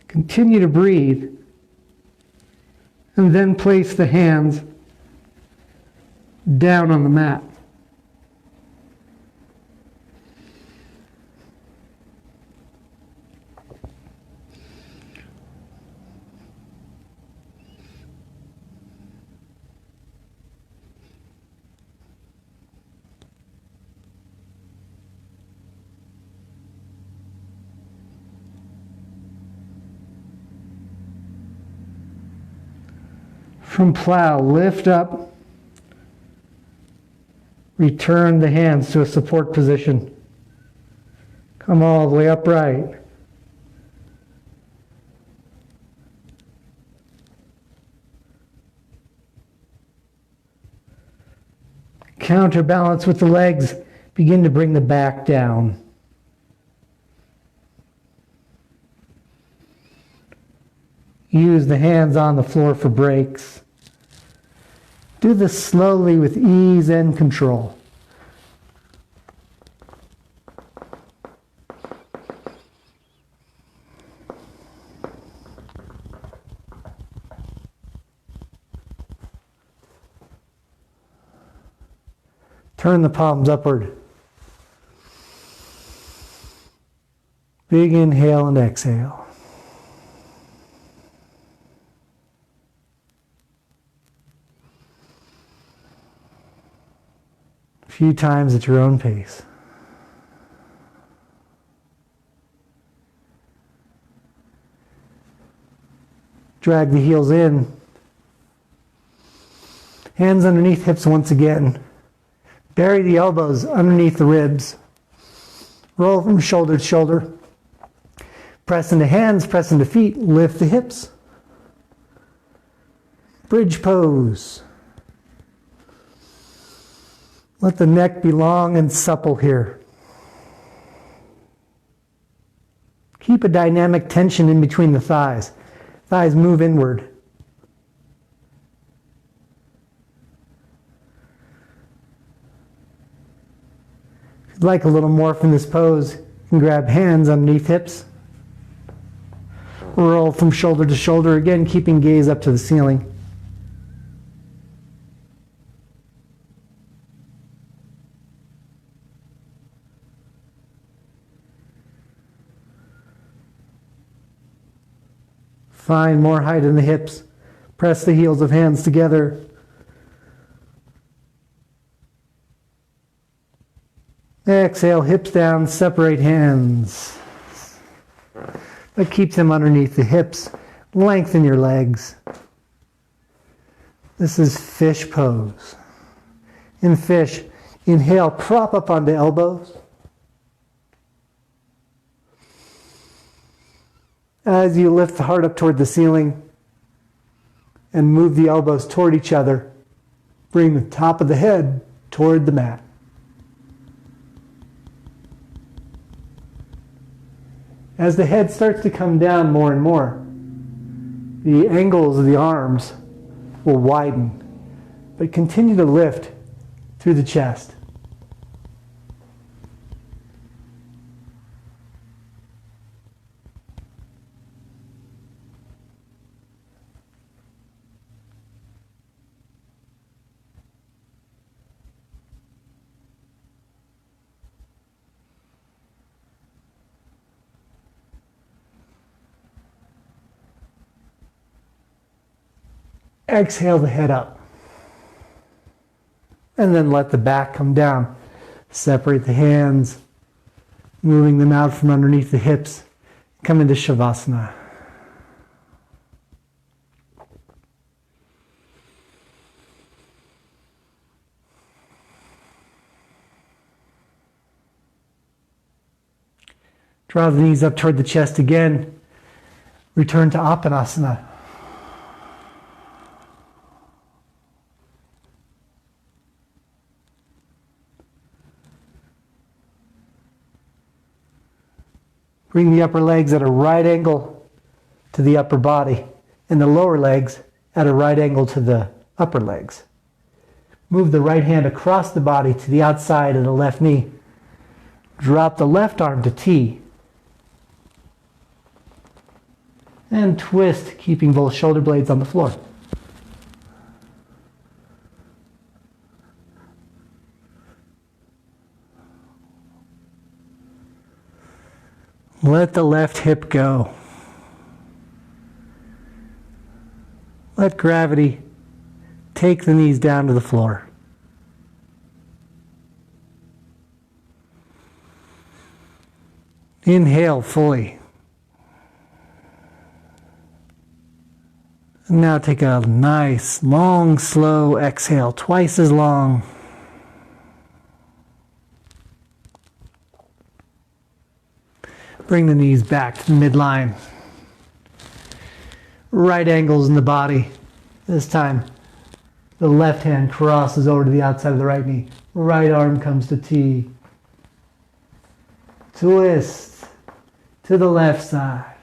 Speaker 1: continue to breathe, and then place the hands down on the mat. From plow, lift up, return the hands to a support position. Come all the way upright. Counterbalance with the legs, begin to bring the back down. Use the hands on the floor for breaks. Do this slowly with ease and control. Turn the palms upward. Big inhale and exhale. A few times at your own pace. Drag the heels in. Hands underneath hips once again. Bury the elbows underneath the ribs. Roll from shoulder to shoulder. Press into hands, press into feet, lift the hips. Bridge pose. Let the neck be long and supple here. Keep a dynamic tension in between the thighs. Thighs move inward. If you'd like a little more from this pose, you can grab hands underneath hips. Roll from shoulder to shoulder, again keeping gaze up to the ceiling. Find more height in the hips. Press the heels of hands together. Exhale, hips down, separate hands. But keep them underneath the hips. Lengthen your legs. This is fish pose. In fish, inhale, prop up onto elbows. As you lift the heart up toward the ceiling and move the elbows toward each other, bring the top of the head toward the mat. As the head starts to come down more and more, the angles of the arms will widen, but continue to lift through the chest. Exhale the head up. And then let the back come down. Separate the hands, moving them out from underneath the hips. Come into Shavasana. Draw the knees up toward the chest again. Return to Uttanasana. Bring the upper legs at a right angle to the upper body and the lower legs at a right angle to the upper legs. Move the right hand across the body to the outside of the left knee. Drop the left arm to T. And twist, keeping both shoulder blades on the floor. Let the left hip go. Let gravity take the knees down to the floor. Inhale fully. And now take a nice, long, slow exhale, twice as long. Bring the knees back to the midline. Right angles in the body. This time, the left hand crosses over to the outside of the right knee. Right arm comes to T. Twist to the left side.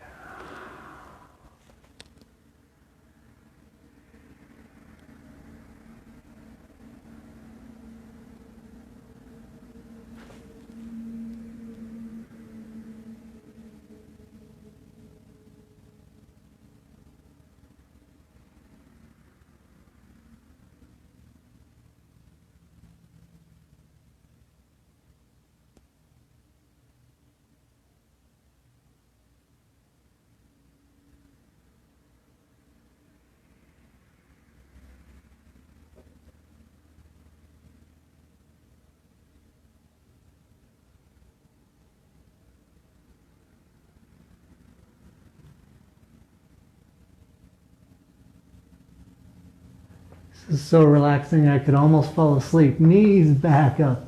Speaker 1: This is so relaxing I could almost fall asleep. Knees back up.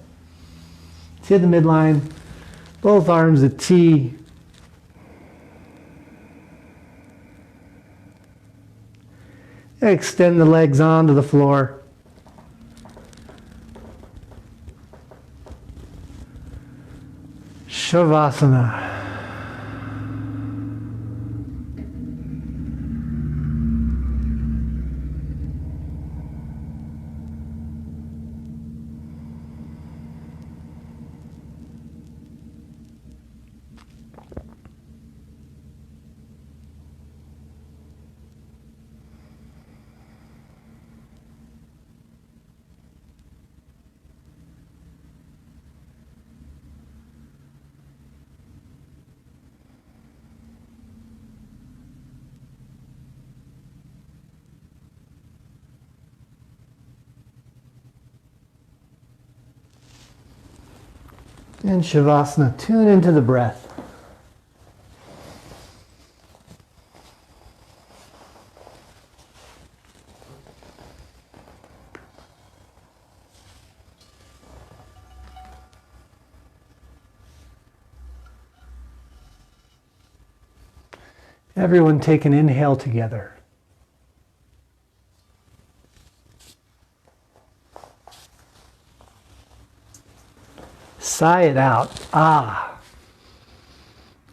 Speaker 1: To the midline. Both arms at T. Extend the legs onto the floor. Shavasana. And Shavasana, tune into the breath. Everyone take an inhale together. Sigh it out. Ah.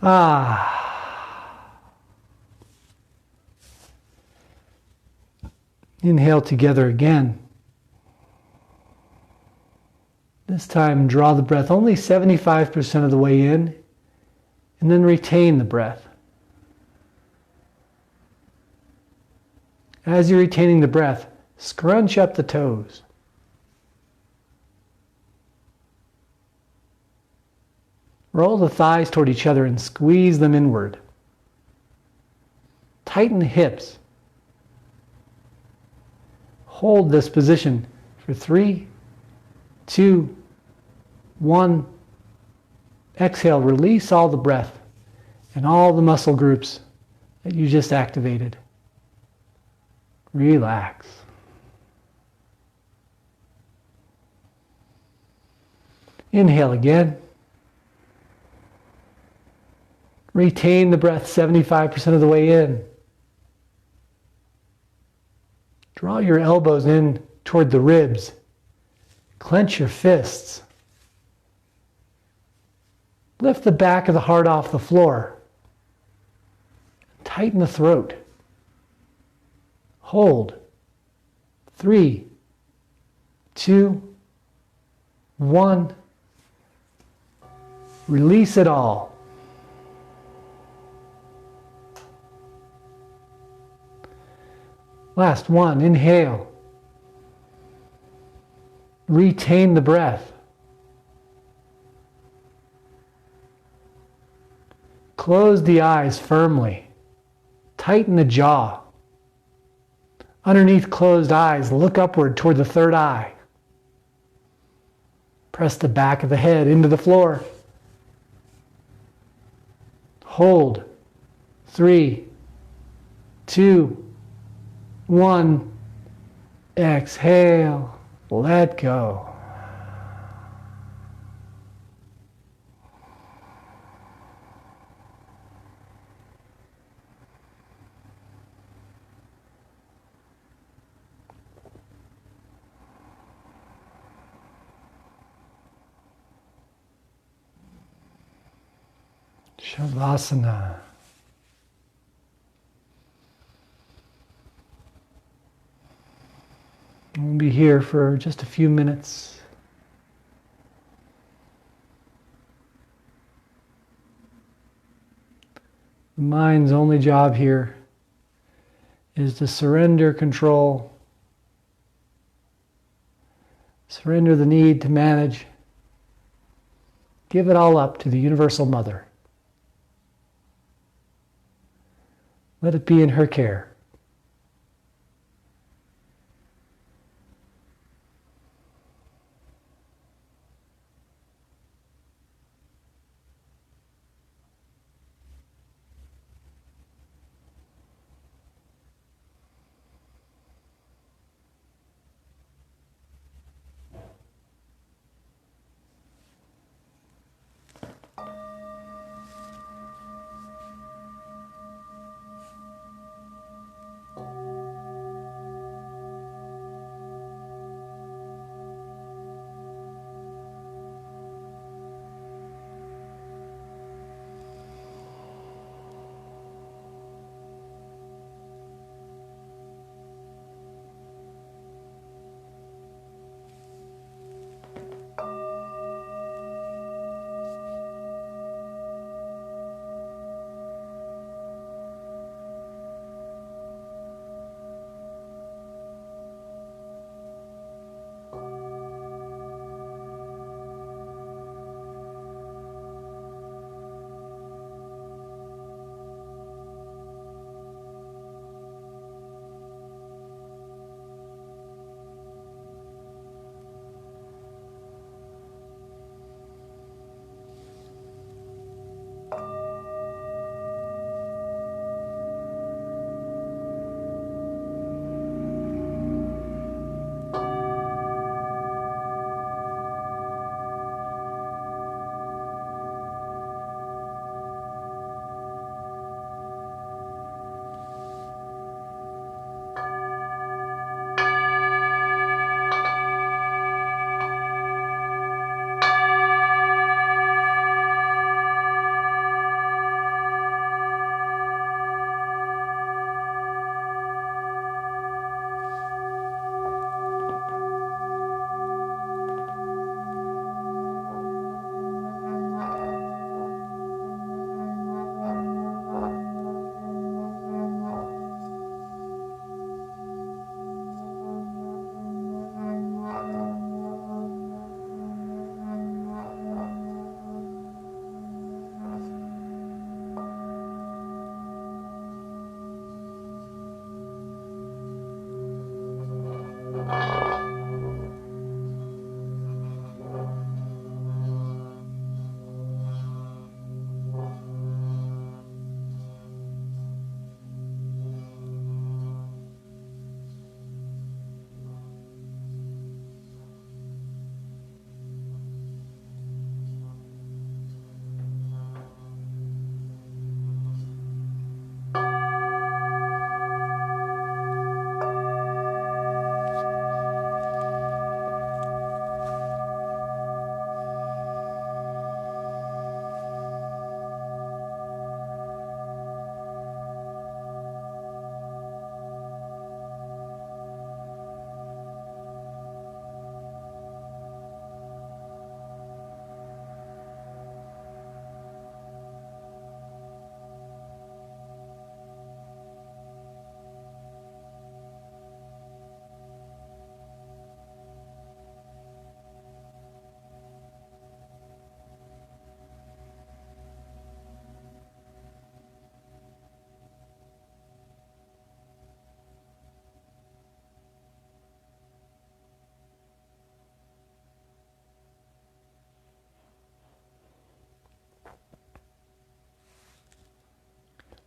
Speaker 1: Ah. Inhale together again. This time, draw the breath only 75% of the way in, and then retain the breath. As you're retaining the breath, scrunch up the toes. Roll the thighs toward each other and squeeze them inward. Tighten the hips. Hold this position for 3, 2, 1. Exhale, release all the breath and all the muscle groups that you just activated. Relax. Inhale again. Retain the breath 75% of the way in. Draw your elbows in toward the ribs. Clench your fists. Lift the back of the heart off the floor. Tighten the throat. Hold. 3, 2, 1. Release it all. Last one, inhale. Retain the breath. Close the eyes firmly. Tighten the jaw. Underneath closed eyes, look upward toward the third eye. Press the back of the head into the floor. Hold. 3, 2, 1. Exhale. Let go. Shavasana. We'll be here for just a few minutes. The mind's only job here is to surrender control, surrender the need to manage, give it all up to the Universal Mother. Let it be in her care.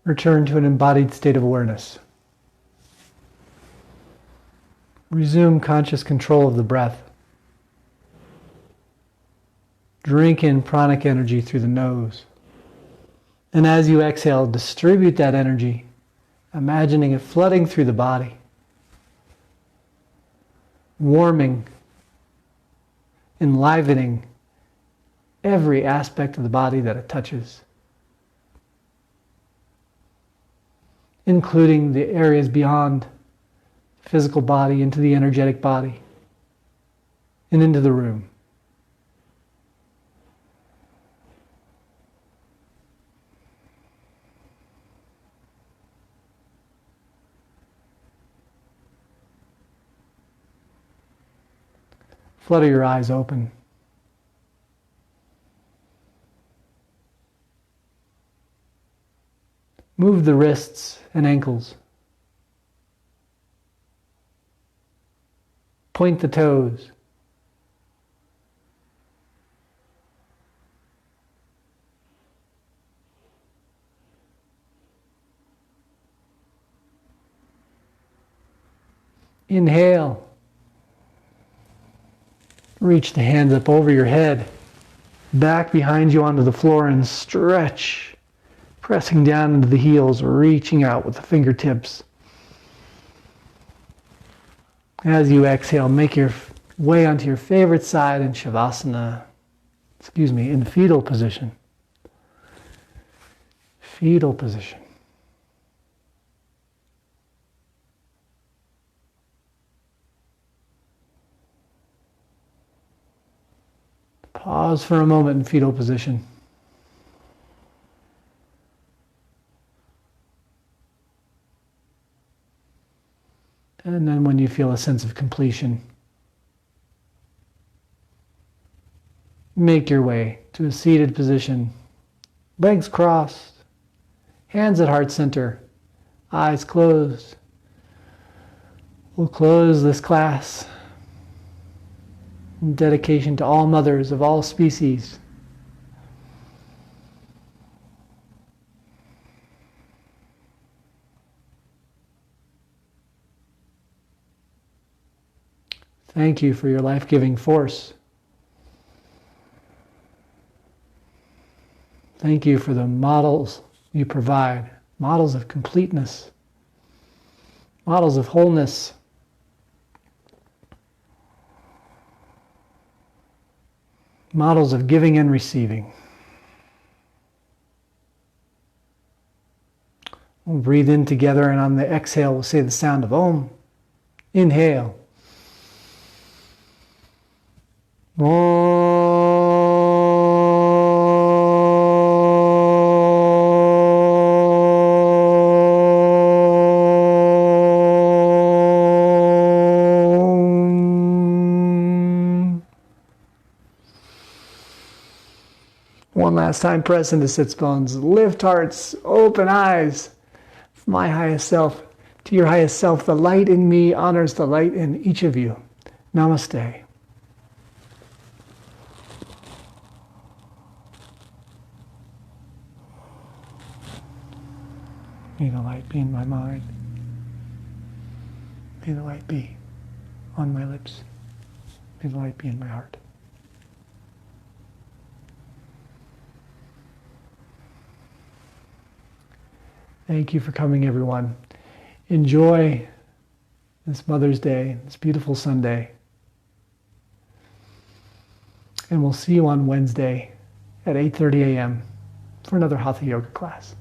Speaker 1: Return to an embodied state of awareness. Resume conscious control of the breath. Drink in pranic energy through the nose. And as you exhale, distribute that energy, imagining it flooding through the body, warming, enlivening every aspect of the body that it touches, including the areas beyond the physical body into the energetic body and into the room. Flutter your eyes open. Move the wrists and ankles. Point the toes. Inhale. Reach the hands up over your head, back behind you onto the floor, and stretch, pressing down into the heels, reaching out with the fingertips. As you exhale, make your way onto your favorite side in Shavasana, in fetal position. Fetal position. Pause for a moment in fetal position. And then when you feel a sense of completion, make your way to a seated position. Legs crossed, hands at heart center, eyes closed. We'll close this class in dedication to all mothers of all species. Thank you for your life-giving force. Thank you for the models you provide, models of completeness, models of wholeness. Models of giving and receiving. We'll breathe in together, and on the exhale, we'll say the sound of Om. Inhale. Om. One last time, press into sits bones, lift hearts, open eyes. From my highest self to your highest self, the light in me honors the light in each of you. Namaste. May the light be in my mind. May the light be on my lips. May the light be in my heart. Thank you for coming, everyone. Enjoy this Mother's Day, this beautiful Sunday. And we'll see you on Wednesday at 8:30 a.m. for another Hatha Yoga class.